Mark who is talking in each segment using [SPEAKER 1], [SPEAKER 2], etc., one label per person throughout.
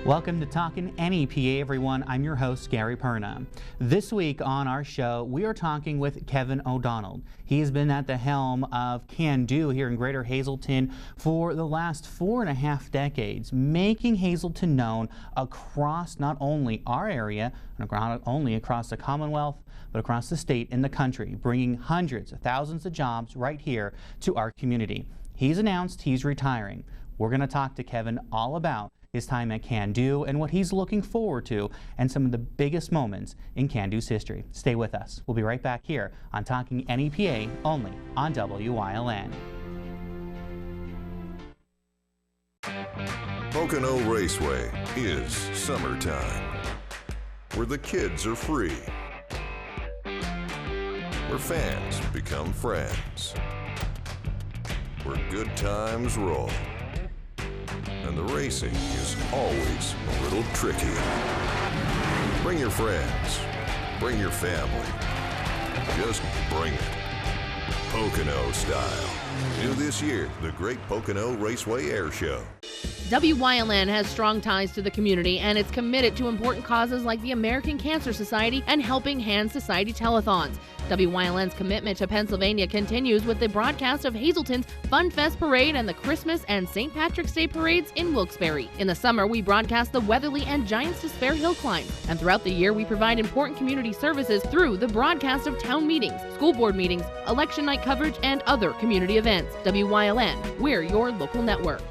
[SPEAKER 1] Welcome to Talkin' NEPA, everyone. I'm your host, Gary Perna. This week on our show, we are talking with Kevin O'Donnell. He has been at the helm of Candid here in Greater Hazleton for the last 4.5 decades, making Hazleton known across not only our area, not only across the Commonwealth, but across the state and the country, bringing hundreds of thousands of jobs right here to our community. He's announced he's retiring. We're going to talk to Kevin all about his time at Candid and what he's looking forward to and some of the biggest moments in Candid's history. Stay with us. We'll be right back here on Talking NEPA, only on WYLN.
[SPEAKER 2] Pocono Raceway is summertime, where the kids are free, where fans become friends, where good times roll. And the racing is always a little tricky. Bring your friends. Bring your family. Just bring it. Pocono style. New this year, the Great Pocono Raceway Air Show.
[SPEAKER 3] WYLN has strong ties to the community and it's committed to important causes like the American Cancer Society and Helping Hands Society telethons. WYLN's commitment to Pennsylvania continues with the broadcast of Hazleton's Fun Fest Parade and the Christmas and St. Patrick's Day parades in Wilkes-Barre. In the summer, we broadcast the Weatherly and Giants Despair Hill Climb. And throughout the year, we provide important community services through the broadcast of town meetings, school board meetings, election night coverage, and other community events. WYLN, we're your local network.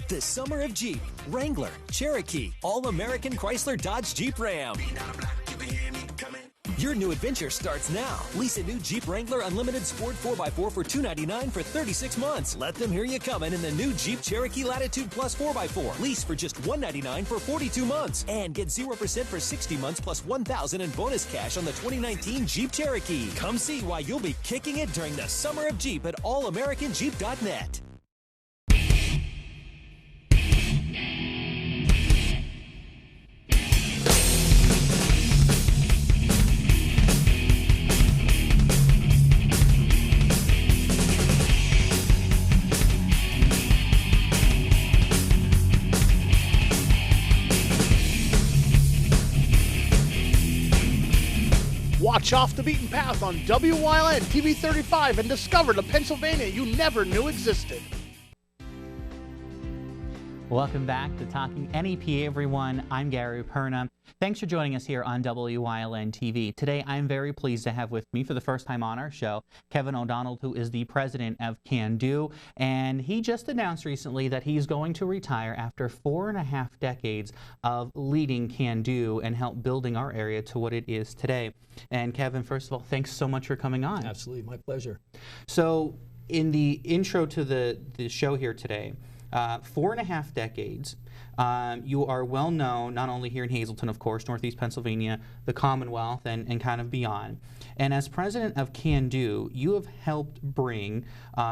[SPEAKER 4] The summer of Jeep, Wrangler, Cherokee, All-American Chrysler Dodge Jeep Ram. Your new adventure starts now. Lease a new Jeep Wrangler Unlimited Sport 4x4 for $299 for 36 months. Let them hear you coming in the new Jeep Cherokee Latitude Plus 4x4. Lease for just $199 for 42 months. And get 0% for 60 months plus $1,000 in bonus cash on the 2019 Jeep Cherokee. Come see why you'll be kicking it during the summer of Jeep at allamericanjeep.net.
[SPEAKER 5] Watch Off the Beaten Path on WYLN TV 35 and discover the Pennsylvania you never knew existed.
[SPEAKER 1] Welcome back to Talking NEPA, everyone. I'm Gary Perna. Thanks for joining us here on WYLN TV. Today, I'm very pleased to have with me for the first time on our show, Kevin O'Donnell, who is the president of Candid, and he just announced recently that he's going to retire after 4.5 decades of leading Candid and help building our area to what it is today. And Kevin, first of all, thanks so much for coming on.
[SPEAKER 6] Absolutely, my pleasure.
[SPEAKER 1] So, in the intro to the show here today, 4.5 decades. You are well known not only here in Hazleton, of course, Northeast Pennsylvania, the Commonwealth, and kind of beyond. And as president of Candid, you have helped bring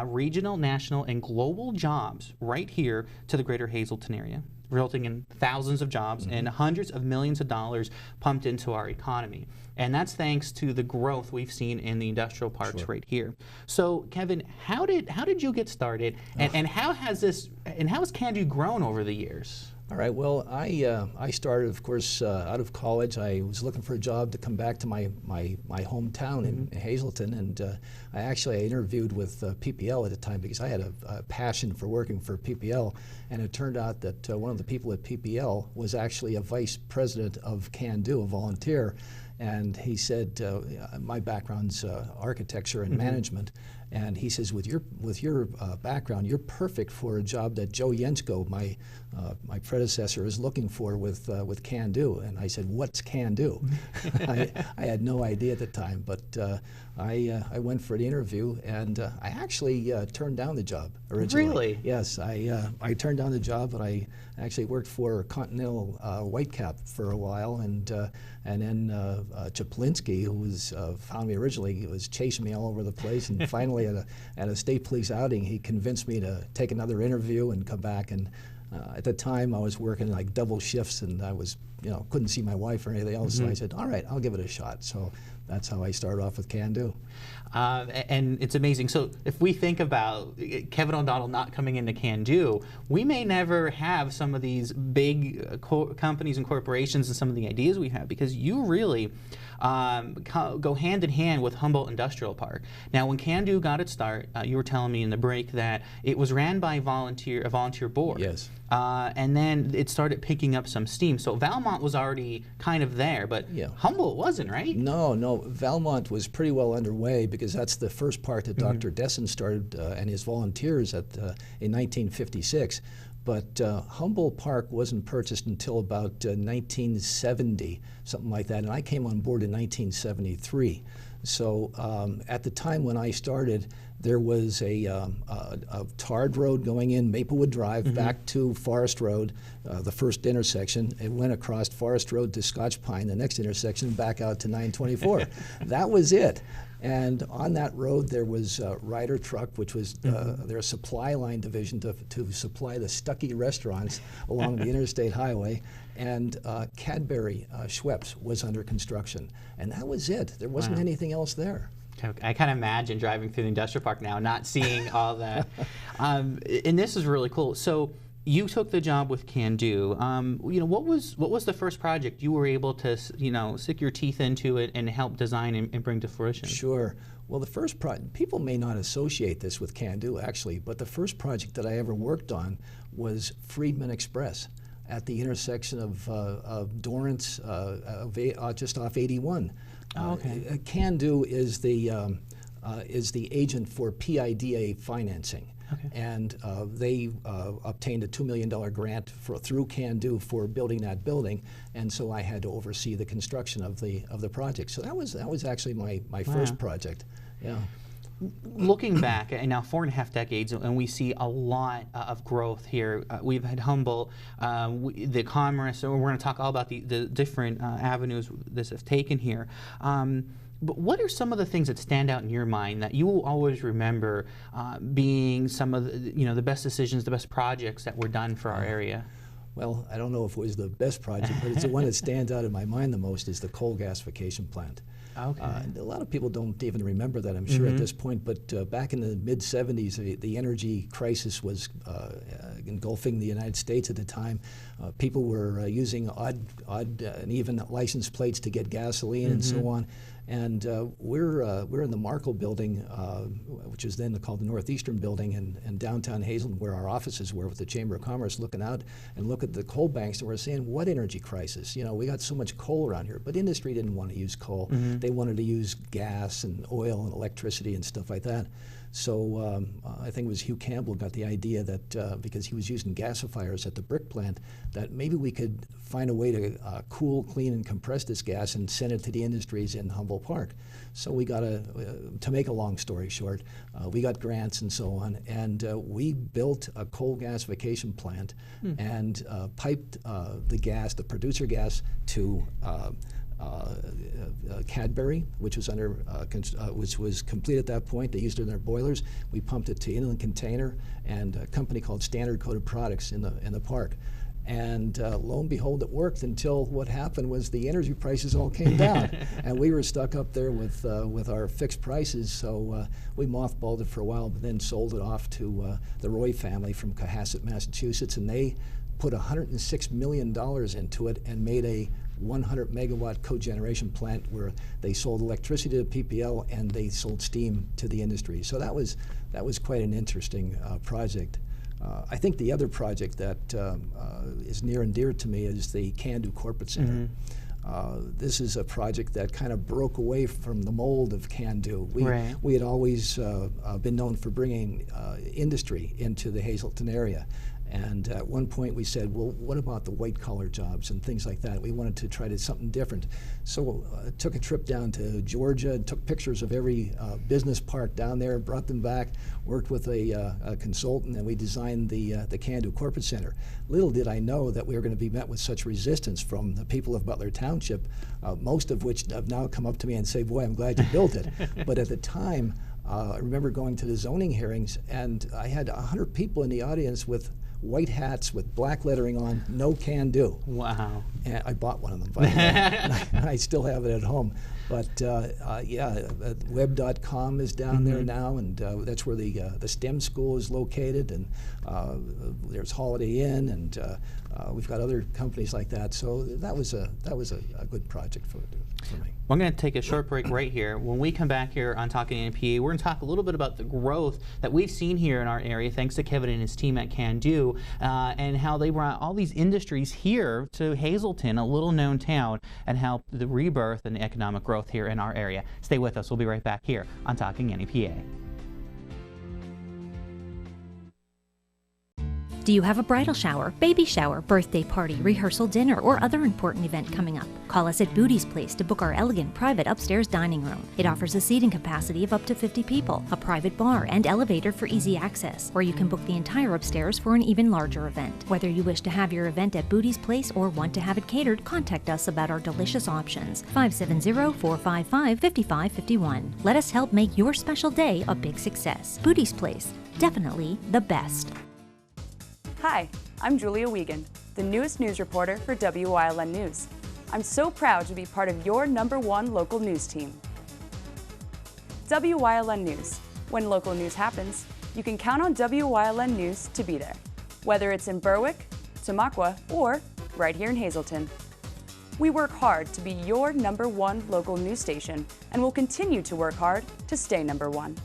[SPEAKER 1] regional, national, and global jobs right here to the greater Hazleton area, resulting in thousands of jobs and hundreds of millions of dollars pumped into our economy. And that's thanks to the growth we've seen in the industrial parks right here. So, Kevin, how did you get started, and how has Candid grown over the years?
[SPEAKER 6] All right. Well, I started, of course, out of college. I was looking for a job to come back to my hometown in Hazleton, and I interviewed with PPL at the time because I had a passion for working for PPL, and it turned out that one of the people at PPL was actually a vice president of Candid, a volunteer, and he said, my background's architecture and management. And he says, with your background, you're perfect for a job that Joe Yensko, my predecessor, is looking for with Candid. And I said, what's Candid? I had no idea at the time, but I went for the interview, and I actually turned down the job originally. Really? Yes, I turned down the job, but I actually worked for Continental Whitecap for a while, and then Chaplinsky, who found me originally, was chasing me all over the place, and finally at a state police outing, he convinced me to take another interview and come back. And at the time, I was working like double shifts, and I was couldn't see my wife or anything else. So I said, all right, I'll give it a shot. So that's how I started off with Can-Do.
[SPEAKER 1] And it's amazing. So if we think about Kevin O'Donnell not coming into Can-Do, we may never have some of these big companies and corporations and some of the ideas we have, because you really go hand in hand with Humboldt Industrial Park. Now, when Can-Do got its start, you were telling me in the break that it was ran by a volunteer board.
[SPEAKER 6] Yes.
[SPEAKER 1] And then it started picking up some steam. So Valmont was already kind of there, but Humboldt wasn't, right?
[SPEAKER 6] No. Valmont was pretty well underway, because that's the first park that Dr. Dessen started and his volunteers in 1956. But Humboldt Park wasn't purchased until about 1970, something like that, and I came on board in 1973. So at the time when I started, there was a tarred road going in Maplewood Drive back to Forest Road, the first intersection. It went across Forest Road to Scotch Pine, the next intersection, back out to 924. That was it. And on that road there was Ryder Truck, which was their supply line division to supply the Stuckey restaurants along the interstate highway. And Cadbury Schweppes was under construction. And that was it. There wasn't anything else there.
[SPEAKER 1] I kind of imagine driving through the industrial park now, not seeing all that. And this is really cool. So you took the job with Can-Do. What was the first project you were able to stick your teeth into it and help design and bring to fruition?
[SPEAKER 6] Sure. Well, the first project, people may not associate this with Can-Do actually, but the first project that I ever worked on was Freedman Express at the intersection of Dorrance, just off 81.
[SPEAKER 1] Okay.
[SPEAKER 6] Can-Do is the agent for PIDA financing.
[SPEAKER 1] Okay.
[SPEAKER 6] And they obtained a $2 million grant through Can-Do for building that building, and so I had to oversee the construction of the project. So that was actually my first project. Yeah.
[SPEAKER 1] Looking back, and now 4.5 decades, and we see a lot of growth here. We've had Humboldt, the Commerce, and we're going to talk all about the different avenues this has taken here. But what are some of the things that stand out in your mind that you will always remember being some of the best decisions, the best projects that were done for our area?
[SPEAKER 6] Well, I don't know if it was the best project, but it's the one that stands out in my mind the most is the coal gasification plant.
[SPEAKER 1] Okay.
[SPEAKER 6] A lot of people don't even remember that, I'm sure, at this point, but back in the mid-'70s, the energy crisis was engulfing the United States at the time. People were using odd and even license plates to get gasoline and so on. And we're in the Markle building, which is then called the Northeastern building in downtown Hazelton, where our offices were with the Chamber of Commerce, looking out and look at the coal banks, and we're saying, what energy crisis? We got so much coal around here, but industry didn't want to use coal. They wanted to use gas and oil and electricity and stuff like that. So I think it was Hugh Campbell got the idea that because he was using gasifiers at the brick plant, that maybe we could find a way to cool, clean, and compress this gas and send it to the industries in Humboldt Park. So we got to make a long story short, we got grants and so on, and we built a coal gasification plant and piped the producer gas to Cadbury, which was which was complete at that point. They used it in their boilers. We pumped it to Inland Container and a company called Standard Coated Products in the park. And lo and behold, it worked until what happened was the energy prices all came down, and we were stuck up there with our fixed prices. So we mothballed it for a while, but then sold it off to the Roy family from Cohasset, Massachusetts, and they put $106 million into it and made a 100 megawatt cogeneration plant where they sold electricity to PPL and they sold steam to the industry. So that was quite an interesting project. I think the other project that is near and dear to me is the Can-Do Corporate Center. This is a project that kind of broke away from the mold of Can-Do. We had always been known for bringing industry into the Hazelton area. And at one point we said, well, what about the white-collar jobs and things like that? We wanted to try something different. So took a trip down to Georgia, took pictures of every business park down there, brought them back, worked with a consultant, and we designed the Can-Do Corporate Center. Little did I know that we were going to be met with such resistance from the people of Butler Township, most of which have now come up to me and say, boy, I'm glad you built it. But at the time, I remember going to the zoning hearings, and I had 100 people in the audience with white hats with black lettering on, no can do.
[SPEAKER 1] Wow.
[SPEAKER 6] And I bought one of them, by the way, and I still have it at home. But web.com is down there now, and that's where the STEM school is located, and there's Holiday Inn, and we've got other companies like that. So that was a good project for me.
[SPEAKER 1] We're going to take a short break right here. When we come back here on Talking NPA, we're going to talk a little bit about the growth that we've seen here in our area, thanks to Kevin and his team at Candid, and how they brought all these industries here to Hazleton, a little known town, and help the rebirth and the economic growth here in our area. Stay with us. We'll be right back here on Talking NPA.
[SPEAKER 7] Do you have a bridal shower, baby shower, birthday party, rehearsal dinner, or other important event coming up? Call us at Booty's Place to book our elegant private upstairs dining room. It offers a seating capacity of up to 50 people, a private bar, and elevator for easy access. Or you can book the entire upstairs for an even larger event. Whether you wish to have your event at Booty's Place or want to have it catered, contact us about our delicious options. 570-455-5551. Let us help make your special day a big success. Booty's Place, definitely the best.
[SPEAKER 8] Hi, I'm Julia Wiegand, the newest news reporter for WYLN News. I'm so proud to be part of your #1 local news team. WYLN News. When local news happens, you can count on WYLN News to be there, whether it's in Berwick, Tamaqua, or right here in Hazleton. We work hard to be your #1 local news station, and will continue to work hard to stay #1.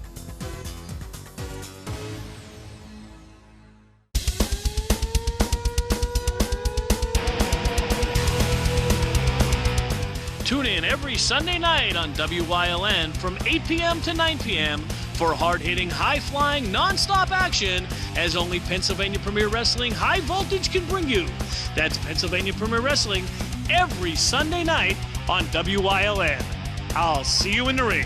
[SPEAKER 9] Tune in every Sunday night on WYLN from 8 p.m. to 9 p.m. for hard-hitting, high-flying, non-stop action as only Pennsylvania Premier Wrestling High Voltage can bring you. That's Pennsylvania Premier Wrestling every Sunday night on WYLN. I'll see you in the ring.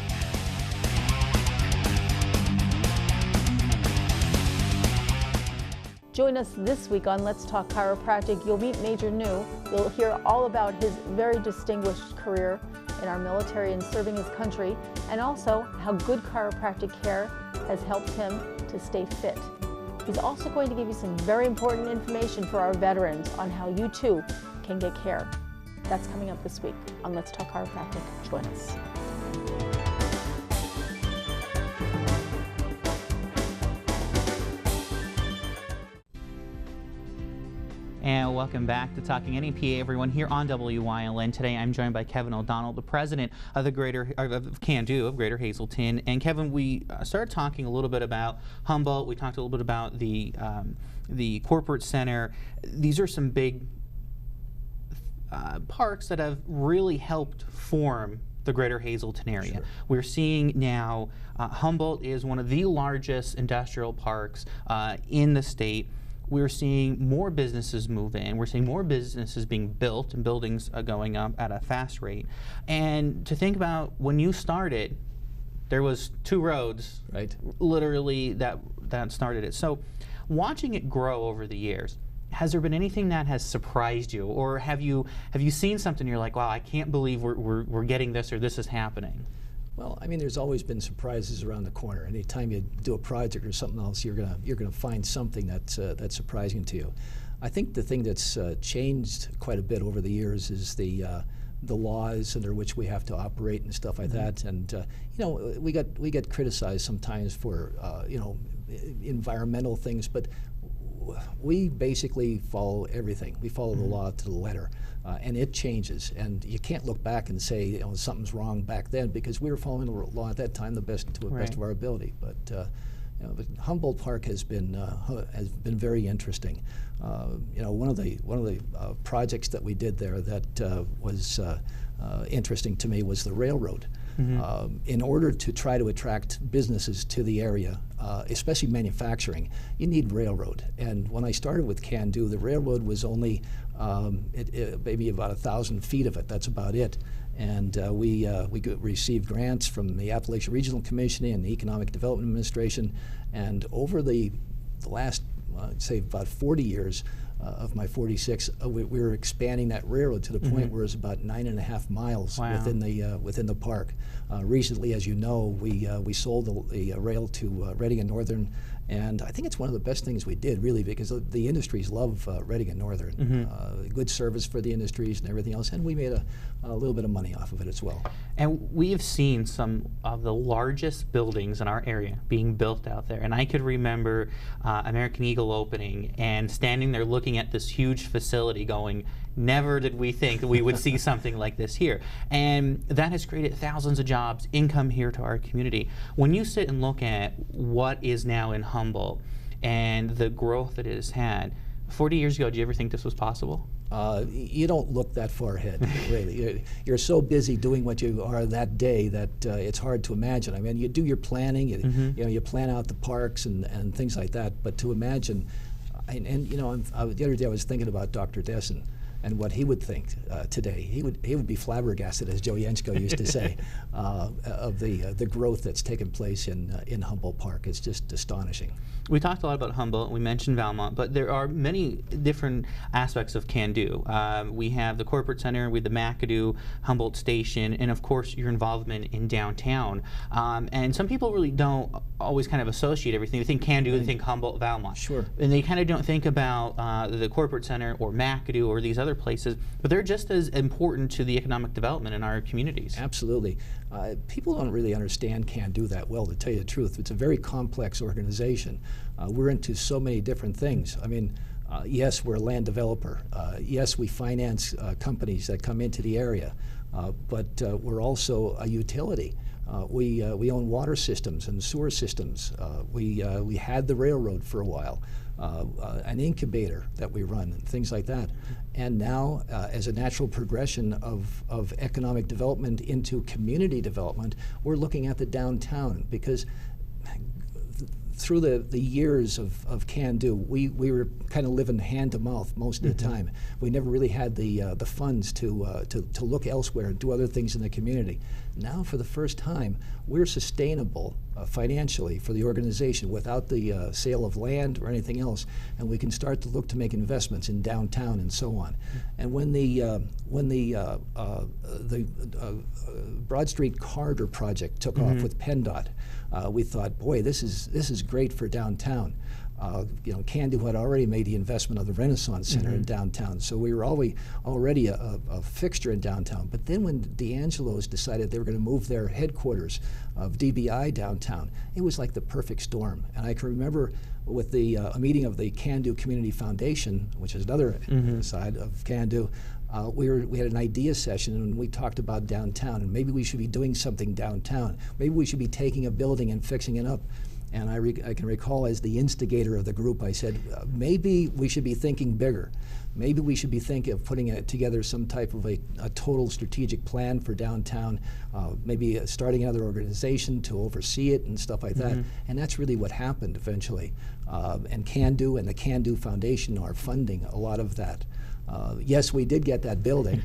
[SPEAKER 10] Join us this week on Let's Talk Chiropractic. You'll meet Major New. You'll hear all about his very distinguished career in our military and serving his country, and also how good chiropractic care has helped him to stay fit. He's also going to give you some very important information for our veterans on how you too can get care. That's coming up this week on Let's Talk Chiropractic. Join us.
[SPEAKER 1] And welcome back to Talking NEPA, everyone, here on WYLN. Today I'm joined by Kevin O'Donnell, the president of the Candid of Greater Hazleton. And Kevin, we started talking a little bit about Humboldt. We talked a little bit about the corporate center. These are some big parks that have really helped form the Greater Hazleton area. Sure. We're seeing now Humboldt is one of the largest industrial parks in the state. We're seeing more businesses move in. We're seeing more businesses being built and buildings going up at a fast rate. And to think about when you started, there was 2 roads, right? Literally that started it. So watching it grow over the years, has there been anything that has surprised you, or have you seen something you're like, wow, I can't believe we're getting this, or this is happening?
[SPEAKER 6] Well, I mean, there's always been surprises around the corner. Anytime you do a project or something else, you're gonna find something that's surprising to you. I think the thing that's changed quite a bit over the years is the laws under which we have to operate and stuff like that. And you know, we get criticized sometimes for environmental things, but we basically follow everything. We follow the law to the letter. And it changes, and you can't look back and say something's wrong back then, because we were following the law at that time to the best of our ability. But but Humboldt Park has been very interesting. One of the projects that we did there that was interesting to me was the railroad. In order to try to attract businesses to the area, especially manufacturing, you need railroad. And when I started with Candid, the railroad was only maybe about 1,000 feet of it. That's about it. And we received grants from the Appalachian Regional Commission and the Economic Development Administration. And over the last, I'd say about 40 years, of my 46, we were expanding that railroad to the point where it's about 9.5 miles within the park. Recently, as you know, we sold the rail to Reading and Northern, and I think it's one of the best things we did, really, because the industries love Reading and Northern. Good service for the industries and everything else, and we made a little bit of money off of it as well.
[SPEAKER 1] And we have seen some of the largest buildings in our area being built out there. And I could remember American Eagle opening and standing there looking at this huge facility going, never did we think that we would see something like this here. And that has created thousands of jobs, income here to our community. When you sit and look at what is now in Humboldt and the growth that it has had, 40 years ago, did you ever think this was possible?
[SPEAKER 6] You don't look that far ahead, really. You're so busy doing what you are that day that it's hard to imagine. I mean, you do your planning, you plan out the parks and things like that, but to imagine, and you know, the other day I was thinking about Dr. Dessen and what he would think today. He would be flabbergasted, as Joe Yenchko used to say, of the growth that's taken place in Humboldt Park. It's just astonishing.
[SPEAKER 1] We talked a lot about Humboldt, we mentioned Valmont, but there are many different aspects of Can-Do. We have the corporate center, we have the McAdoo, Humboldt Station, and of course your involvement in downtown. And some people really don't always kind of associate everything. They think Can-Do, they think Humboldt, Valmont.
[SPEAKER 6] Sure.
[SPEAKER 1] And they kind of don't think about the corporate center or McAdoo or these other places, but they're just as important to the economic development in our communities.
[SPEAKER 6] Absolutely. People don't really understand Can-Do that well, to tell you the truth. It's a very complex organization. We're into so many different things. I mean, yes, we're a land developer. Yes, we finance companies that come into the area, but we're also a utility. We own water systems and sewer systems. We had the railroad for a while. An incubator that we run, and things like that. And now, as a natural progression of economic development into community development, we're looking at the downtown, because through the years of Can-Do, we were kind of living hand to mouth most of the time. We never really had the funds to look elsewhere and do other things in the community. Now, for the first time, we're sustainable financially for the organization without the sale of land or anything else, and we can start to look to make investments in downtown and so on. And when the Broad Street Corridor project took off with PennDOT, we thought, boy, this is great for downtown. You know, Can-Do had already made the investment of the Renaissance Center in downtown, so we were already a fixture in downtown. But then when D'Angelo's decided they were going to move their headquarters of DBI downtown, it was like the perfect storm. And I can remember with a meeting of the Can-Do Community Foundation, which is another side of Can-Do, we had an idea session, and we talked about downtown, and maybe we should be doing something downtown. Maybe we should be taking a building and fixing it up. And I can recall, as the instigator of the group, I said, maybe we should be thinking bigger. Maybe we should be thinking of putting together some type of a total strategic plan for downtown, maybe starting another organization to oversee it and stuff like that. And that's really what happened eventually. And Can-Do and the Can-Do Foundation are funding a lot of that. Yes, we did get that building,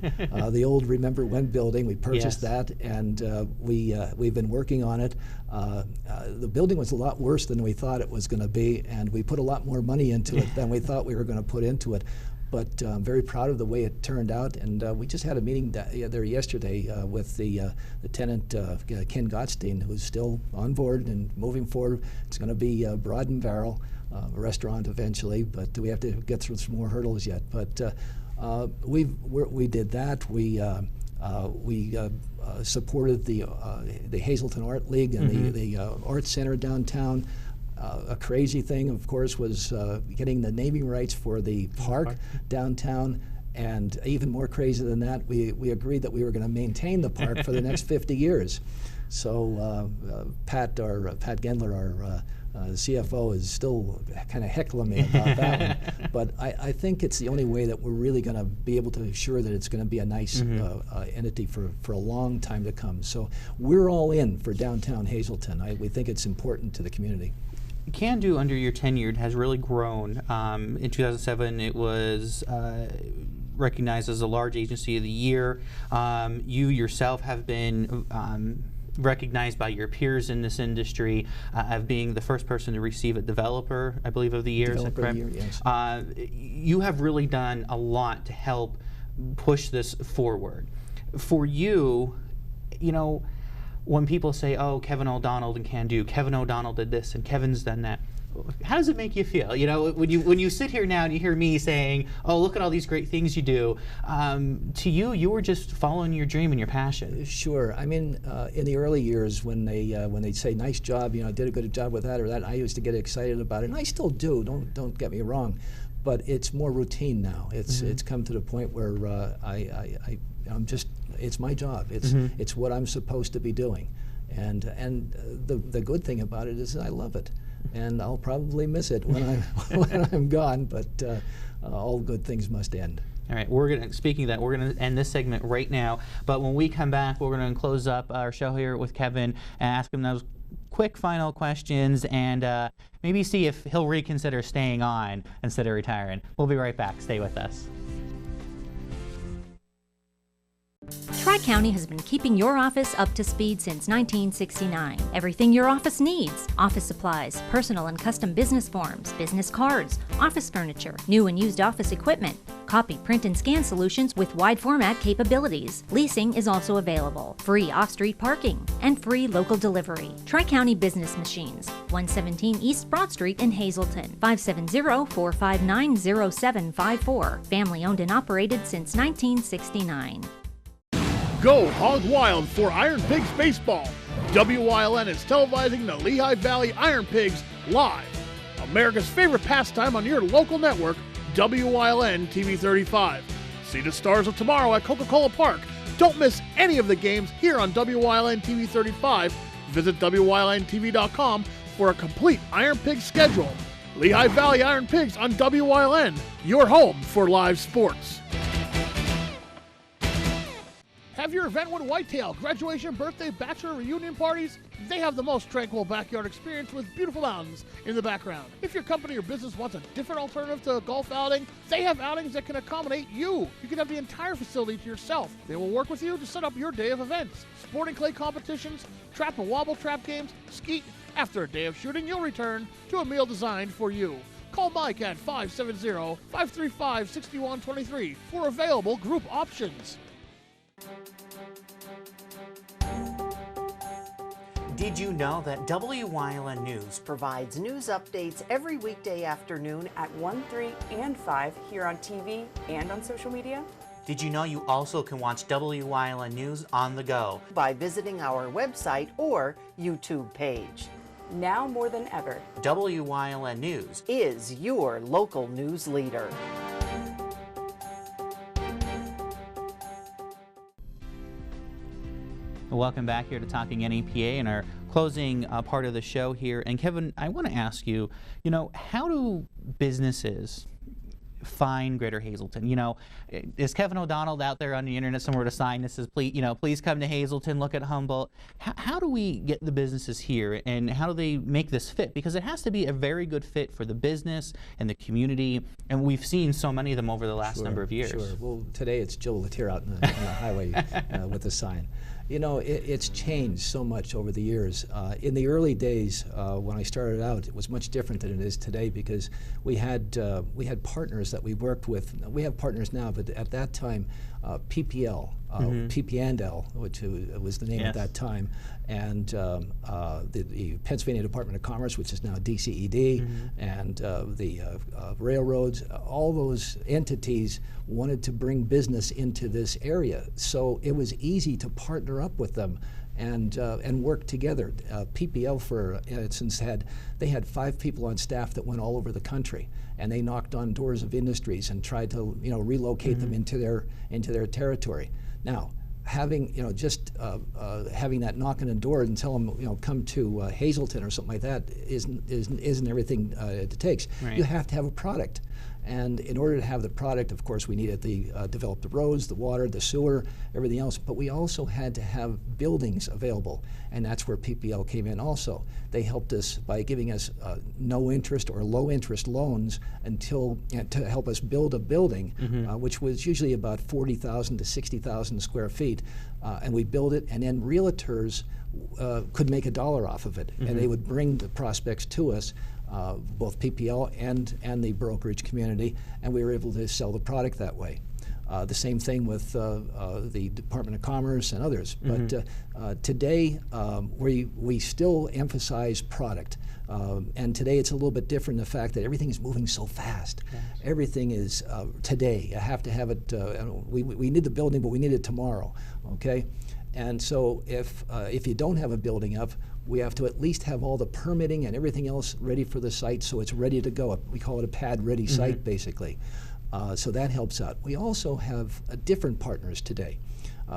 [SPEAKER 6] the old Remember When building. We purchased that, and we've been working on it. The building was a lot worse than we thought it was going to be, and we put a lot more money into it than we thought we were going to put into it. But I'm very proud of the way it turned out, and we just had a meeting there yesterday with the tenant, Ken Gottstein, who's still on board and moving forward. It's going to be Broad and Barrel. A restaurant eventually, but we have to get through some more hurdles yet. But we did that. We supported the Hazelton Art League and the Art Center downtown. A crazy thing, of course, was getting the naming rights for the park downtown. And even more crazy than that, we agreed that we were going to maintain the park for the next 50 years. So Pat Gendler, our CFO, is still kind of heckling me about that one. But I think it's the only way that we're really going to be able to ensure that it's going to be a nice entity for a long time to come. So we're all in for downtown Hazelton. We think it's important to the community.
[SPEAKER 1] Can-Do, under your tenure, has really grown. In 2007, it was recognized as a large agency of the year. You yourself have been recognized by your peers in this industry of being the first person to receive a Developer, I believe, of the Year.
[SPEAKER 6] Developer of the Year, yes.
[SPEAKER 1] You have really done a lot to help push this forward. For you, you know, when people say, oh, Kevin O'Donnell and Candid, Kevin O'Donnell did this and Kevin's done that, how does it make you feel? You know, when you sit here now and you hear me saying, oh, look at all these great things you do, to you were just following your dream and your passion.
[SPEAKER 6] Sure. I mean, in the early years when they'd say, nice job, you know, did a good job with that or that, I used to get excited about it, and I still do, don't get me wrong, but it's more routine now. It's come to the point where I'm just, it's my job. It's what I'm supposed to be doing. And the good thing about it is I love it. And I'll probably miss it when I'm gone, but all good things must end.
[SPEAKER 1] All right, speaking of that, we're gonna end this segment right now, but when we come back, we're gonna close up our show here with Kevin and ask him those quick final questions and maybe see if he'll reconsider staying on instead of retiring. We'll be right back. Stay with us.
[SPEAKER 7] Tri-County has been keeping your office up to speed since 1969. Everything your office needs: office supplies, personal and custom business forms, business cards, office furniture, new and used office equipment, copy, print, and scan solutions with wide format capabilities. Leasing is also available, free off-street parking, and free local delivery. Tri-County Business Machines, 117 East Broad Street in Hazleton, 570-459-0754. Family owned and operated since 1969.
[SPEAKER 5] Go hog wild for Iron Pigs Baseball. WYLN is televising the Lehigh Valley Iron Pigs live. America's favorite pastime on your local network, WYLN TV 35. See the Stars of Tomorrow at Coca-Cola Park. Don't miss any of the games here on WYLN TV 35. Visit WYLNTV.com for a complete Iron Pigs schedule. Lehigh Valley Iron Pigs on WYLN, your home for live sports. Have your event with Whitetail, graduation, birthday, bachelor, reunion parties? They have the most tranquil backyard experience with beautiful mountains in the background. If your company or business wants a different alternative to a golf outing, they have outings that can accommodate you. You can have the entire facility to yourself. They will work with you to set up your day of events. Sporting clay competitions, trap and wobble trap games, skeet. After a day of shooting, you'll return to a meal designed for you. Call Mike at 570-535-6123 for available group options.
[SPEAKER 11] Did you know that WYLN News provides news updates every weekday afternoon
[SPEAKER 8] at 1, 3, and 5 here on TV and on social media?
[SPEAKER 1] Did you know you also can watch WYLN News on the go
[SPEAKER 11] by visiting our website or YouTube page?
[SPEAKER 8] Now more than ever,
[SPEAKER 1] WYLN News
[SPEAKER 11] is your local news leader.
[SPEAKER 1] Welcome back here to Talking NEPA and our closing part of the show here. And Kevin, I want to ask you, how do businesses find Greater Hazleton? Is Kevin O'Donnell out there on the internet somewhere to sign this? Says, please come to Hazleton, look at Humboldt. How do we get the businesses here, and how do they make this fit? Because it has to be a very good fit for the business and the community, and we've seen so many of them over the last number of years.
[SPEAKER 6] Sure. Well, today it's Joe Latier out on the highway with the sign. It's changed so much over the years. In the early days, when I started out, it was much different than it is today because we had partners that we worked with. We have partners now, but at that time, PPL, PP&L, which was the name at that time, and the Pennsylvania Department of Commerce, which is now DCED, and the railroads, all those entities wanted to bring business into this area. So it was easy to partner up with them and work together. PPL, for instance, had 5 people on staff that went all over the country, and they knocked on doors of industries and tried to relocate them into their territory. Now, having having that knock on the door and tell them come to Hazleton or something like that isn't everything it takes.
[SPEAKER 1] Right.
[SPEAKER 6] You have to have a product. And in order to have the product, of course, we needed to develop the roads, the water, the sewer, everything else. But we also had to have buildings available, and that's where PPL came in also. They helped us by giving us no interest or low interest loans to help us build a building, which was usually about 40,000 to 60,000 square feet. And we built it, and then realtors could make $1 off of it, and they would bring the prospects to us, both PPL and the brokerage community, and we were able to sell the product that way. The same thing with the Department of Commerce and others. But today, we still emphasize product. And today it's a little bit different in the fact that everything is moving so fast. Yes. Everything is today. I have to have it, we need the building, but we need it tomorrow, okay? And so if you don't have a building up, we have to at least have all the permitting and everything else ready for the site so it's ready to go. We call it a pad-ready site, basically. So that helps out. We also have different partners today.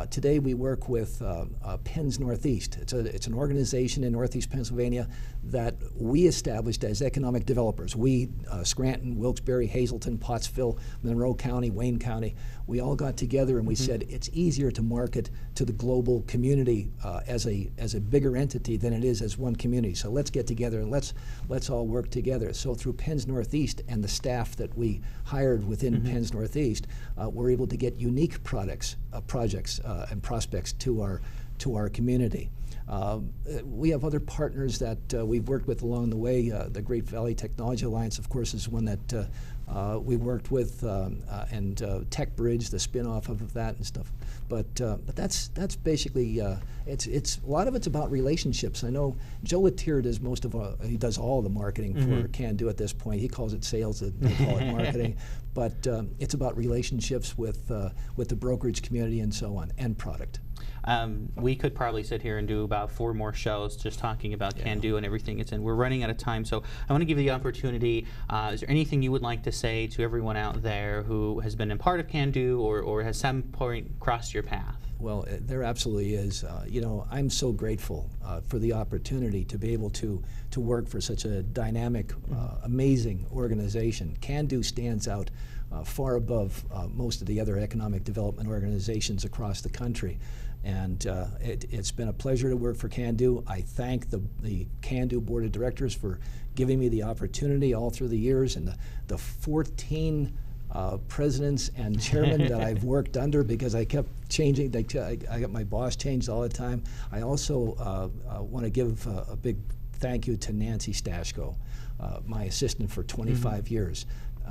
[SPEAKER 6] Today we work with Penns Northeast. It's an organization in Northeast Pennsylvania that we established as economic developers. We, Scranton, Wilkes-Barre, Hazleton, Pottsville, Monroe County, Wayne County, we all got together and we said it's easier to market to the global community as a bigger entity than it is as one community. So let's get together and let's all work together. So through Penns Northeast and the staff that we hired within Penns Northeast, we're able to get unique projects and prospects to our community. We have other partners that we've worked with along the way. The Great Valley Technology Alliance, of course, is one that we worked with, and Tech Bridge, the spin-off of that and stuff. But that's basically it's a lot of it's about relationships. I know Joe Latier does he does all the marketing for Candid at this point. He calls it sales, they call it marketing. But it's about relationships with the brokerage community and so on, and product.
[SPEAKER 1] We could probably sit here and do about 4 more shows just talking about Candid and everything it's in. We're running out of time, so I want to give you the opportunity. Is there anything you would like to say to everyone out there who has been a part of Candid or has some point crossed your path?
[SPEAKER 6] Well, there absolutely is. You know, I'm so grateful for the opportunity to be able to work for such a dynamic, amazing organization. Candid stands out far above most of the other economic development organizations across the country. And it's been a pleasure to work for Candid. I thank the Candid Board of Directors for giving me the opportunity all through the years, and the 14 presidents and chairmen that I've worked under, because I kept changing. I got my boss changed all the time. I also want to give a big thank you to Nancy Stashko, my assistant for 25 years.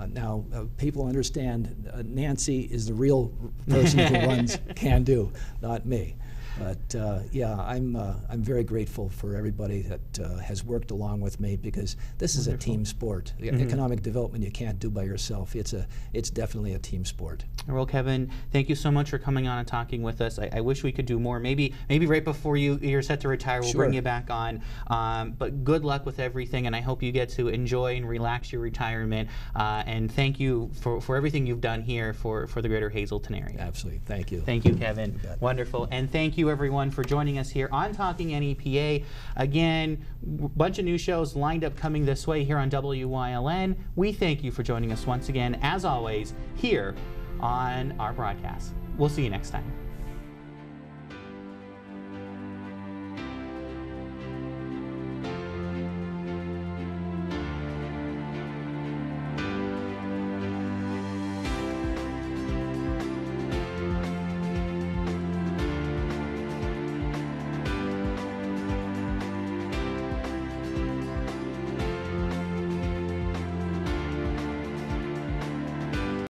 [SPEAKER 6] Now, people understand Nancy is the real person who runs Candid, not me. But yeah, I'm very grateful for everybody that has worked along with me, because this is a team sport. Economic development you can't do by yourself. It's definitely a team sport.
[SPEAKER 1] Well, Kevin, thank you so much for coming on and talking with us. I wish we could do more. Maybe right before you're set to retire, we'll bring you back on. But good luck with everything, and I hope you get to enjoy and relax your retirement. And thank you for everything you've done here for the greater Hazleton area.
[SPEAKER 6] Absolutely. Thank you.
[SPEAKER 1] Thank you, Kevin. Wonderful. And thank you, everyone, for joining us here on Talking NEPA. Again, a bunch of new shows lined up coming this way here on WYLN. We thank you for joining us once again, as always, here on our broadcast. We'll see you next time.